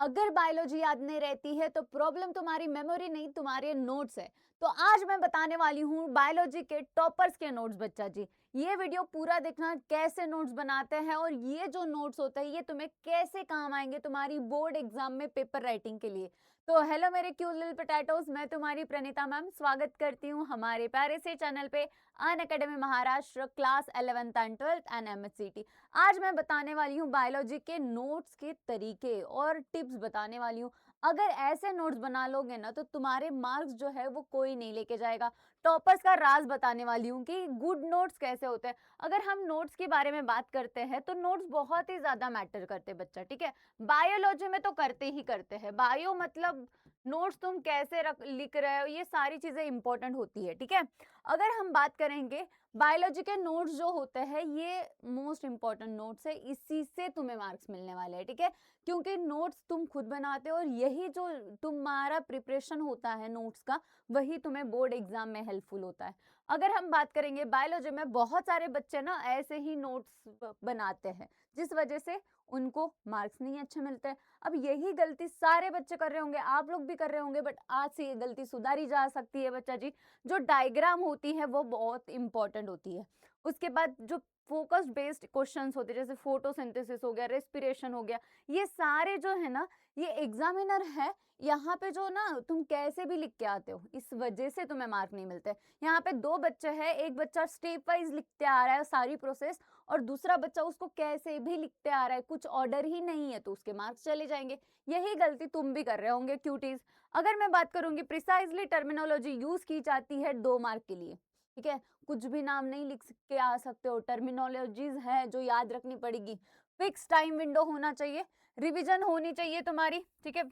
अगर बायोलॉजी याद नहीं रहती है तो प्रॉब्लम तुम्हारी मेमोरी नहीं, तुम्हारे नोट्स है। तो आज मैं बताने वाली हूँ बायोलॉजी के टॉपर्स के नोट्स बच्चा जी। ये वीडियो पूरा देखना, कैसे नोट्स बनाते हैं और ये जो नोट्स होते हैं ये तुम्हें कैसे काम आएंगे तुम्हारी बोर्ड एग्जाम में पेपर राइटिंग के लिए। तो हेलो मेरे क्यूट लिटिल पोटैटोस, मैं तुम्हारी प्रणीता मैम स्वागत करती हूँ हमारे प्यारे से चैनल पे Unacademy Maharashtra class 11th and 12th and MSCT. आज मैं बताने वाली हूँ बायोलॉजी के नोट्स के तरीके और टिप्स बताने वाली हूँ। अगर ऐसे नोट्स बना लोगे ना तो तुम्हारे मार्क्स जो है वो कोई नहीं लेके जाएगा। टॉपर्स का राज बताने वाली हूँ कि गुड नोट्स कैसे होते हैं। अगर हम नोट्स के बारे में बात करते हैं तो नोट्स बहुत ही ज्यादा मैटर करते हैं बच्चा, ठीक है। बायोलॉजी में तो करते ही करते हैं। बायो मतलब नोट्स तुम कैसे लिख रहे हो, ये सारी चीजें इंपॉर्टेंट होती है, ठीक है। अगर हम बात करेंगे बायोलॉजी के नोट्स जो होते हैं ये मोस्ट इंपॉर्टेंट नोट्स है, इसी से तुम्हें मार्क्स मिलने वाले हैं, ठीक है। क्योंकि नोट्स तुम खुद बनाते हो और यही जो तुम्हारा प्रिपरेशन होता है नोट्स का, वही तुम्हें बोर्ड एग्जाम में हेल्पफुल होता है। अगर हम बात करेंगे बायोलॉजी में, बहुत सारे बच्चे ना ऐसे ही नोट्स बनाते हैं जिस वजह से उनको मार्क्स नहीं अच्छे मिलते हैं। अब यही गलती सारे बच्चे कर रहे होंगे, आप लोग भी कर रहे होंगे, बट आज से ये गलती सुधारी जा सकती है बच्चा जी। जो डायग्राम होती है वो बहुत इंपॉर्टेंट होती है। उसके बाद जो फोकस बेस्ड क्वेश्चंस होते हैं, जैसे फोटोसिंथेसिस हो गया, रेस्पिरेशन हो गया, ये सारे जो है ना, ये एग्जामिनर है यहाँ पे जो ना तुम कैसे भी लिख के आते हो, इस वजह से तुम्हें मार्क नहीं मिलते। यहाँ पे दो बच्चे हैं, एक बच्चा स्टेप वाइज लिखते आ रहा है सारी प्रोसेस और दूसरा बच्चा उसको कैसे भी लिखते आ रहा है, कुछ ऑर्डर ही नहीं है, तो उसके मार्क्स चले जाएंगे। यही गलती तुम भी कर रहे होंगे क्यूटीज। अगर मैं बात करूंगी, प्रिसाइजली टर्मिनोलॉजी यूज की जाती है 2 मार्क के लिए, ठीक है। कुछ भी नाम नहीं लिख के आ सकते हो, टर्मिनोलॉजीज है जो याद रखनी पड़ेगी। फिक्स टाइम विंडो होना चाहिए, रिवीजन होनी चाहिए तुम्हारी, ठीक है।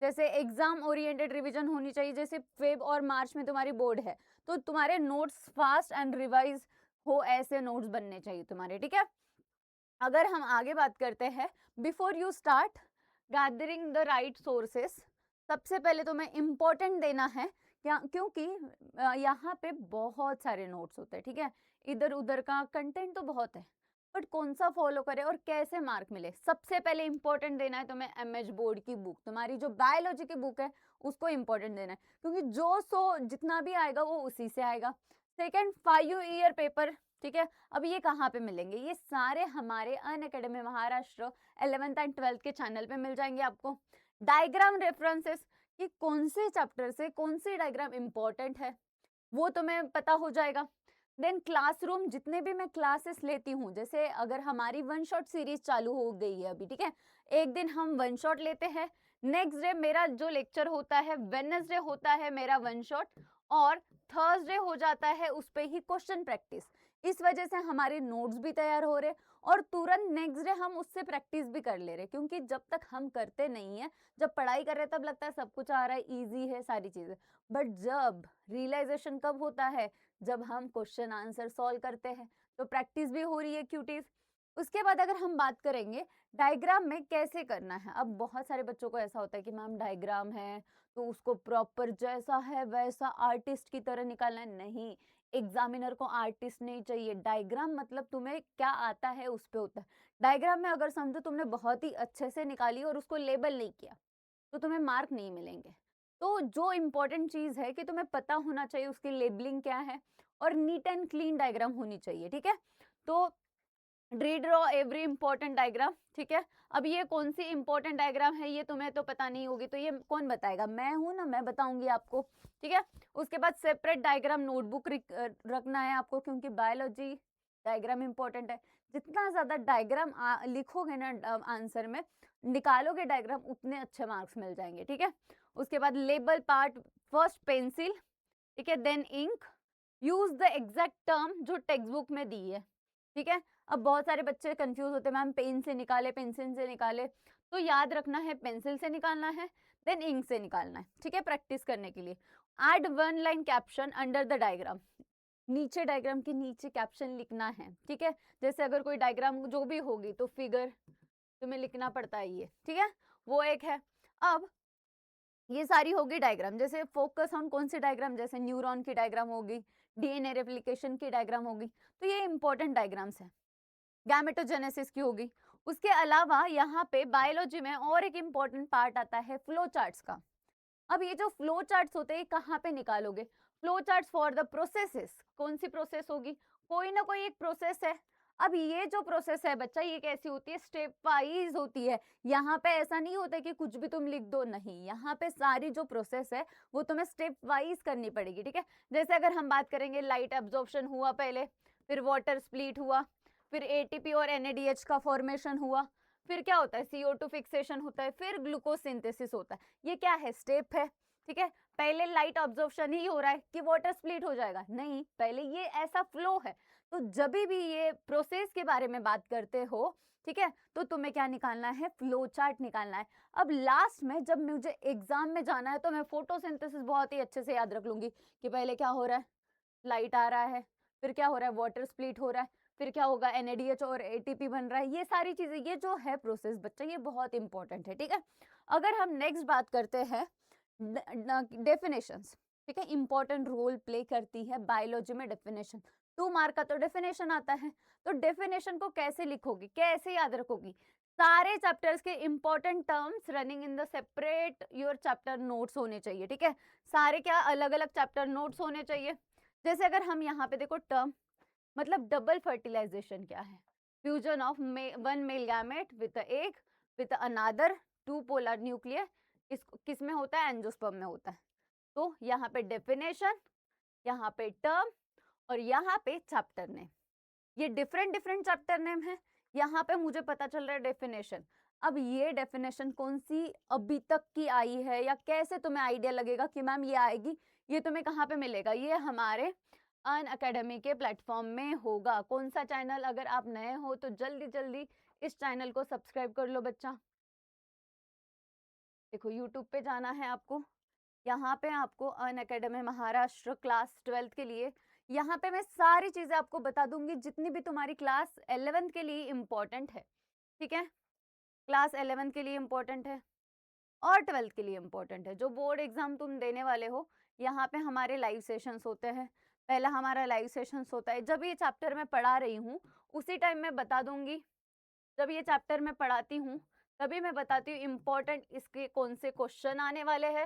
जैसे एग्जाम ओरिएंटेड रिवीजन होनी चाहिए, जैसे फेब और मार्च में तुम्हारी बोर्ड है तो तुम्हारे नोट्स फास्ट एंड रिवाइज हो, ऐसे नोट्स बनने चाहिए तुम्हारे, ठीक है। अगर हम आगे बात करते हैं, before you start gathering the right sources, सबसे पहले तुम्हें इम्पोर्टेंट देना है क्योंकि यहाँ पे बहुत सारे नोट्स होते हैं, ठीक है। इधर उधर का कंटेंट तो बहुत है, बट कौन सा फॉलो करे और कैसे मार्क मिले, सबसे पहले इंपॉर्टेंट देना है तुम्हें एमएच बोर्ड की बुक, तुम्हारी जो बायोलॉजी की बुक है उसको इंपॉर्टेंट देना है, क्योंकि जो सो जितना भी आएगा वो उसी से आएगा। सेकेंड, 5 ईयर पेपर, ठीक है। अब ये कहाँ पे मिलेंगे, ये सारे हमारे अन academy Maharashtra 11th and 12th के चैनल पे मिल जाएंगे आपको। डायग्राम रेफरेंसेस, कि कौन से चैप्टर से कौन सी डायग्राम इंपॉर्टेंट है वो तुम्हें पता हो जाएगा। देन क्लासरूम, जितने भी मैं क्लासेस लेती हूँ, जैसे अगर हमारी वन शॉट सीरीज चालू हो गई है अभी, ठीक है। एक दिन हम वन शॉट लेते हैं, नेक्स्ट डे मेरा जो लेक्चर होता है, वेडनेसडे होता है मेरा वन शॉट, और थर्सडे हो जाता है उस पे ही क्वेश्चन प्रैक्टिस। इस वजह से हमारे नोट्स भी तैयार हो रहे और तुरंत नेक्स्ट डे हम उससे प्रैक्टिस भी कर ले रहे, क्योंकि जब तक हम करते नहीं है, जब पढ़ाई कर रहे तब लगता है सब कुछ आ रहा है, इजी है सारी चीजें, बट जब रियलाइजेशन कब होता है, जब हम क्वेश्चन आंसर सॉल्व करते हैं। तो प्रैक्टिस भी हो रही है क्यूटीज। उसके बाद अगर हम बात करेंगे डायग्राम में कैसे करना है, अब बहुत सारे बच्चों को ऐसा होता है कि मैम डायग्राम है तो उसको प्रॉपर जैसा है वैसा आर्टिस्ट की तरह निकालना है, नहीं। एग्जामिनर को आर्टिस्ट नहीं चाहिए, डायग्राम मतलब तुम्हें क्या आता है उस पे होता है। डायग्राम में अगर समझो तुमने बहुत ही अच्छे से निकाली और उसको लेबल नहीं किया तो तुम्हें मार्क नहीं मिलेंगे। तो जो इम्पोर्टेंट चीज है कि तुम्हें पता होना चाहिए उसकी लेबलिंग क्या है और नीट एंड क्लीन डायग्राम होनी चाहिए, ठीक है। तो ड्रॉ एवरी इंपॉर्टेंट डायग्राम, ठीक है। अब ये कौन सी इंपॉर्टेंट डायग्राम है ये तुम्हें तो पता नहीं होगी, तो ये कौन बताएगा, मैं हूं ना, मैं बताऊंगी आपको, ठीक है। उसके बाद सेपरेट डायग्राम नोटबुक रखना है आपको, क्योंकि बायोलॉजी डायग्राम इंपॉर्टेंट है। जितना ज्यादा डायग्राम लिखोगे ना आंसर में, निकालोगे डायग्राम, उतने अच्छे मार्क्स मिल जाएंगे, ठीक है। उसके बाद लेबल पार्ट, फर्स्ट पेंसिल, ठीक है, then ink, use the exact term जो टेक्स्ट बुक में दी है, ठीक है। अब बहुत सारे बच्चे कंफ्यूज होते हैं, मैम पेन से निकाले पेंसिल से निकाले, तो याद रखना है पेंसिल से निकालना है, देन इंक से निकालना है, ठीक है, प्रैक्टिस करने के लिए। Add 1 line caption under the diagram, नीचे डायग्राम के नीचे कैप्शन लिखना है, ठीक है। जैसे अगर कोई डायग्राम जो भी होगी तो फिगर तुम्हें लिखना पड़ता है ये, ठीक है, वो एक है। अब ये सारी होगी डायग्राम, जैसे फोकस ऑन कौन सी डायग्राम, जैसे न्यूरॉन की डायग्राम होगी, डीएनए रेप्लिकेशन की डायग्राम होगी, तो ये इंपॉर्टेंट डायग्राम्स है। गैमेटोजेनेसिस की होगी, उसके अलावा यहाँ पे बायोलॉजी में और एक इम्पॉर्टेंट पार्ट आता है फ्लो चार्ट्स का। अब ये जो फ्लो चार्ट्स होते हैं कहाँ पे निकालोगे? Flow charts for the processes. कौन सी प्रोसेस होगी? कोई ना कोई एक प्रोसेस है। अब ये जो प्रोसेस है बच्चा, ये कैसी होती है? स्टेप वाइज होती है। यहाँ पे ऐसा नहीं होता कि कुछ भी तुम लिख दो, नहीं, यहाँ पे सारी जो प्रोसेस है वो तुम्हें स्टेप वाइज करनी पड़ेगी, ठीक है। जैसे अगर हम बात करेंगे, लाइट एब्जॉर्प्शन हुआ पहले, फिर वाटर स्प्लिट हुआ, फिर एटीपी और एनएडीएच का फॉर्मेशन हुआ, फिर क्या होता है? CO2 फिक्सेशन होता है, फिर ग्लूकोज सिंथेसिस होता है। ये क्या है? स्टेप है, ठीक है। पहले लाइट ऑब्जॉर्प्शन ही हो रहा है कि वाटर स्प्लिट हो जाएगा? नहीं, पहले ये ऐसा फ्लो है। तो जब भी ये प्रोसेस के बारे में बात करते हो, ठीक है, तो तुम्हें क्या निकालना है? फ्लो चार्ट निकालना है। अब लास्ट में जब मुझे एग्जाम में जाना है तो मैं फोटोसिंथेसिस बहुत ही अच्छे से याद रख लूंगी कि पहले क्या हो रहा है? लाइट आ रहा है, फिर क्या हो रहा है? वाटर स्प्लिट हो रहा है, फिर क्या होगा? एनएडीएच और एटीपी बन रहा है। ये सारी चीजें, ये जो है प्रोसेस बच्चा, ये बहुत इंपॉर्टेंट है, ठीक है। अगर हम नेक्स्ट बात करते हैं डेफिनेशंस, ठीक है, इंपॉर्टेंट रोल प्ले करती है बायोलॉजी में डेफिनेशन। 2 मार्क का तो डेफिनेशन आता है, तो डेफिनेशन को कैसे लिखोगी, कैसे याद रखोगी? सारे चैप्टर्स के important terms running in the separate your chapter notes होने चाहिए, ठीक है। सारे क्या अलग अलग चैप्टर नोट्स होने चाहिए। जैसे अगर हम यहाँ पे देखो, टर्म मतलब डबल फर्टिलाइजेशन क्या है? Fusion of one male gamete with egg with another 2 polar nuclear. किस में होता है? एंजियोस्पर्म में होता है। तो यहाँ पे डेफिनेशन, यहाँ पे टर्म और यहाँ पे चैप्टर नेम। ये डिफरेंट डिफरेंट चैप्टर नेम है। यहाँ पे मुझे पता चल रहा है डेफिनेशन। अब ये डेफिनेशन कौन सी अभी तक की आई है, या कैसे तुम्हें आइडिया लगेगा कि मैम ये आएगी? ये तुम्हें कहाँ पे मिलेगा? ये हमारे अन अकेडमी के प्लेटफॉर्म में होगा। कौन सा चैनल? अगर आप नए हो तो जल्दी जल्दी इस चैनल को सब्सक्राइब कर लो बच्चा। देखो, यूट्यूब पे जाना है आपको, यहाँ पे आपको अन अकेडमी महाराष्ट्र क्लास 12th के लिए, यहाँ पे मैं सारी चीजें आपको बता दूंगी जितनी भी तुम्हारी क्लास 11th के लिए इम्पोर्टेंट है, ठीक है। क्लास 11th के लिए इम्पोर्टेंट है और 12th के लिए इम्पोर्टेंट है। जो बोर्ड एग्जाम तुम देने वाले हो, यहाँ पे हमारे लाइव सेशंस होते हैं। पहला हमारा लाइव सेशंस होता है जब ये चैप्टर मैं पढ़ा रही हूँ, उसी टाइम मैं बता दूंगी। जब ये चैप्टर मैं पढ़ाती हूँ तभी मैं बताती हूँ इम्पोर्टेंट इसके कौन से क्वेश्चन आने वाले हैं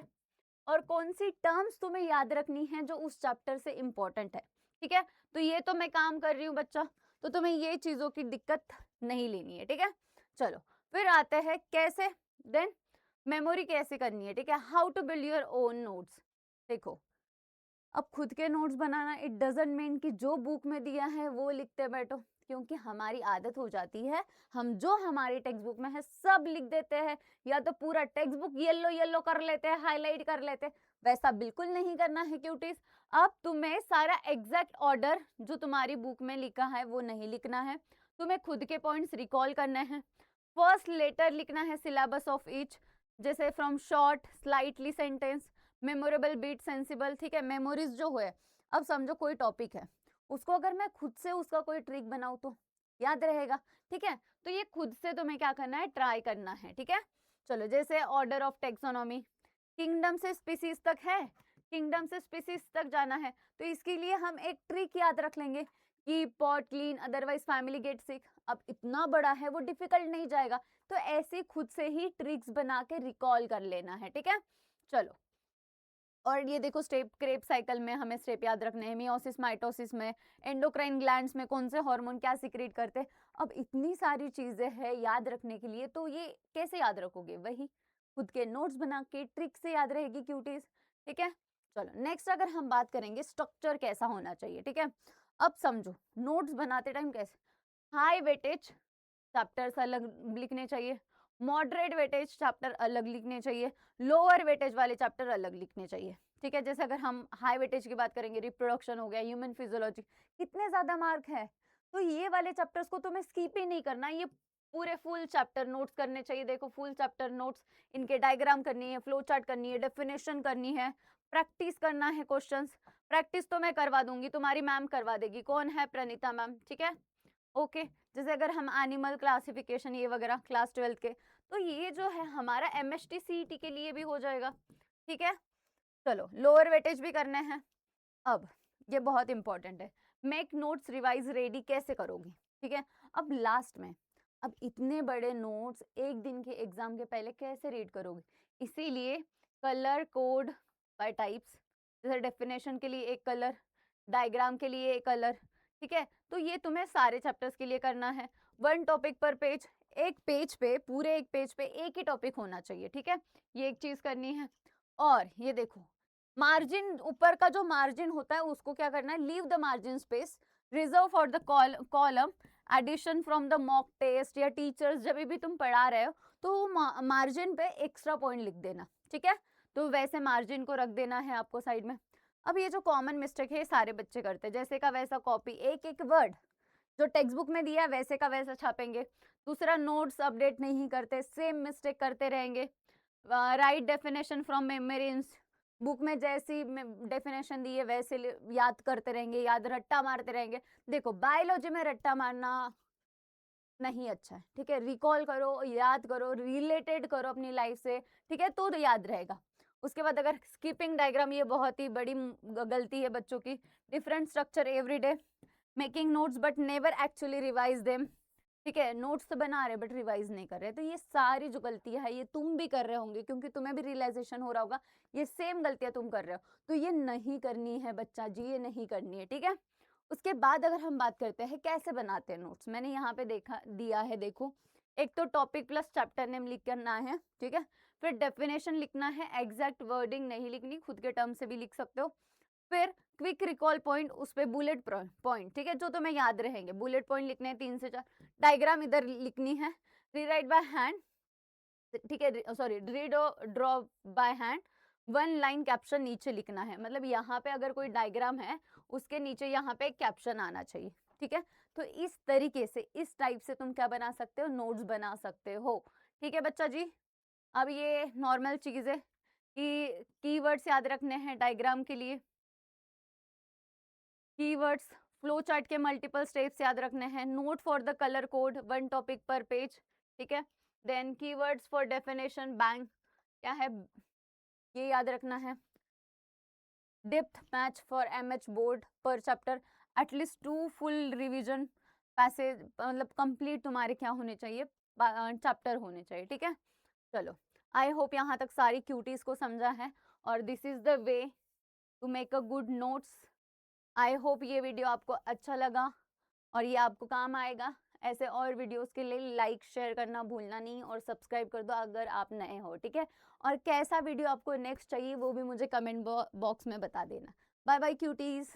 और कौन सी टर्म्स तुम्हें याद रखनी है जो उस चैप्टर से इम्पोर्टेंट है, ठीक है। तो ये तो मैं काम कर रही हूँ बच्चा, तो तुम्हें ये चीजों की दिक्कत नहीं लेनी है, ठीक है। चलो फिर आते हैं कैसे, देन मेमोरी कैसे करनी है, ठीक है। How to build your own notes. देखो, अब खुद के नोट्स बनाना इट डजंट मीन कि जो बुक में दिया है वो लिखते बैठो, क्योंकि हमारी आदत हो जाती है हम जो हमारी टेक्स्ट बुक में है सब लिख देते हैं, या तो पूरा टेक्स्ट बुक येलो येलो कर लेते हैं, हाईलाइट कर लेते हैं। वैसा बिल्कुल नहीं करना है क्यूटीज। अब तुम्हें सारा एग्जैक्ट ऑर्डर जो तुम्हारी बुक में लिखा है वो नहीं लिखना है, तुम्हें खुद के पॉइंट्स रिकॉल करने हैं। फर्स्ट लेटर लिखना है सिलेबस ऑफ ईच, जैसे from short slightly sentence, memorable beat sensible, ठीक है। मेमोरीज जो है, अब समझो कोई टॉपिक है, उसको अगर मैं खुद से उसका कोई ट्रिक बनाऊं तो याद रहेगा, ठीक है। तो ये खुद से तुम्हें क्या करना है? ट्राई करना है, ठीक है। चलो, जैसे ऑर्डर ऑफ टेक्सोनॉमी, किंगडम से स्पीसीज तक है, किंगडम से स्पीसीज तक जाना है, तो इसके लिए हम एक ट्रिक याद रख लेंगे कि pot clean otherwise family get sick. अब इतना बड़ा है वो डिफिकल्ट नहीं जाएगा, तो ऐसे खुद से ही ट्रिक्स बना के रिकॉल कर लेना है, ठीक है। चलो, और ये देखो स्टेप क्रेप साइकिल में हमें स्टेप याद रखने हैं, मियोसिस माइटोसिस में, एंडोक्राइन ग्लैंड्स में कौन से हार्मोन क्या सीक्रेट करते हैं। अब इतनी सारी चीजें हैं याद रखने के लिए, तो ये कैसे याद रखोगे? वही खुद के नोट्स बना के ट्रिक से याद रहेगी क्यूटीज, ठीक है। चलो नेक्स्ट अगर हम बात करेंगे स्ट्रक्चर कैसा होना चाहिए, ठीक है। अब समझो नोट्स बनाते टाइम कैसे, हाई वेटेज चैप्टर्स अलग लिखने चाहिए, मॉडरेट वेटेज चैप्टर अलग लिखने चाहिए, लोअर वेटेज वाले चैप्टर अलग लिखने चाहिए, ठीक है। जैसे अगर हम हाई वेटेज की बात करेंगे, रिप्रोडक्शन हो गया, ह्यूमन फिजियोलॉजी, कितने ज्यादा मार्क है, तो ये वाले चैप्टर्स को तुम्हें स्किप ही नहीं करना, ये पूरे फुल चैप्टर नोट्स करने चाहिए। देखो फुल चैप्टर नोट्स, इनके डायग्राम करनी है, फ्लो चार्ट करनी है, डेफिनेशन करनी है, प्रैक्टिस करना है क्वेश्चंस। प्रैक्टिस तो मैं करवा दूंगी, तुम्हारी मैम करवा देगी। कौन है? प्रणीता मैम, ठीक है, ओके। जैसे अगर हम एनिमल क्लासिफिकेशन ये वगैरह क्लास 12th के, तो ये जो है हमारा MHT CET के लिए भी हो जाएगा, ठीक है। चलो लोअर वेटेज भी करने हैं। अब ये बहुत इंपॉर्टेंट है, मेक नोट्स रिवाइज रेडी कैसे करोगे, ठीक है। अब लास्ट में अब इतने बड़े नोट्स एक दिन के एग्जाम के पहले कैसे रीड करोगे? इसीलिए कलर कोड बाय टाइप्स, जैसे डेफिनेशन के लिए एक कलर, डायग्राम के लिए एक कलर, ठीक है? तो ये तुम्हें सारे चैप्टर्स के लिए करना है। वन टॉपिक पर पेज, एक पेज पे, पूरे एक पेज पे एक ही टॉपिक होना चाहिए, ठीक है? ये एक चीज करनी है। और ये देखो, मार्जिन, ऊपर का जो मार्जिन होता है उसको क्या करना है, leave the margin space, reserve for the column, addition from the mock test या टीचर्स, जब भी तुम पढ़ा रहे हो तो मार्जिन पे एक्स्ट्रा पॉइंट लिख देना, ठीक है? तो वैसे मार्जिन को रख देना है आपको साइड में। अब ये जो कॉमन मिस्टेक है सारे बच्चे करते हैं, जैसे का वैसा कॉपी, एक एक वर्ड जो टेक्स्ट बुक में दिया है वैसे का वैसा छापेंगे। दूसरा, नोट्स अपडेट नहीं करते, सेम मिस्टेक करते रहेंगे। Right definition from memories, book में जैसी डेफिनेशन दी है वैसे याद करते रहेंगे, याद रट्टा मारते रहेंगे। देखो, बायोलॉजी में रट्टा मारना नहीं अच्छा है, ठीक है? रिकॉल करो, याद करो, रिलेटेड करो अपनी लाइफ से, ठीक है? तो याद रहेगा। उसके बाद अगर स्किपिंग डायग्राम, ये बहुत ही बड़ी गलती है बच्चों की। Different structure every day, making notes but never actually revise them, ठीक है? नोट्स तो बना रहे बट रिवाइज नहीं कर रहे। तो ये सारी जो गलतियां है ये तुम भी कर रहे होंगे, क्योंकि तुम्हें भी रियलाइजेशन हो रहा होगा ये सेम गलतियां तुम कर रहे हो। तो ये नहीं करनी है बच्चा जी, ये नहीं करनी है, ठीक है? उसके बाद अगर हम बात करते हैं कैसे बनाते हैं नोट्स, मैंने यहाँ पे देखा दिया है, देखो। एक तो टॉपिक प्लस चैप्टर नेम लिख करना है, ठीक है? फिर डेफिनेशन लिखना है, एग्जैक्ट वर्डिंग नहीं लिखनी, खुद के टर्म से भी लिख सकते हो। फिर क्विक रिकॉल पॉइंट, उस पे बुलेट पॉइंट, ठीक है, जो तुम्हें याद रहेंगे, बुलेट पॉइंट लिखने हैं 3 से 4। डायग्राम इधर लिखनी है, रीराइट बाय हैंड, ठीक है, sorry, draw by hand, one line caption नीचे लिखना है। मतलब यहाँ पे अगर कोई डायग्राम है उसके नीचे यहाँ पे एक कैप्शन आना चाहिए, ठीक है? तो इस तरीके से, इस टाइप से तुम क्या बना सकते हो, नोट्स बना सकते हो, ठीक है बच्चा जी? अब ये नॉर्मल चीज है कि कीवर्ड्स याद रखने हैं डायग्राम के लिए, कीवर्ड्स, फ्लो चार्ट के मल्टीपल स्टेप्स याद रखने हैं, note for the colour code, one topic पर पेज, ठीक है? Then keywords for definition, bank क्या है ये याद रखना है। Depth match for MH board पर chapter, at least 2 full revision passage, मतलब कंप्लीट तुम्हारे क्या होने चाहिए, चैप्टर होने चाहिए, ठीक है? चलो, आई होप यहाँ तक सारी क्यूटीज को समझा है, और this is the way to make a good notes. I hope ये वीडियो आपको अच्छा लगा और ये आपको काम आएगा। ऐसे और वीडियोस के लिए लाइक शेयर करना भूलना नहीं, और सब्सक्राइब कर दो अगर आप नए हो, ठीक है? और कैसा वीडियो आपको नेक्स्ट चाहिए वो भी मुझे कमेंट बॉक्स में बता देना। Bye bye cuties.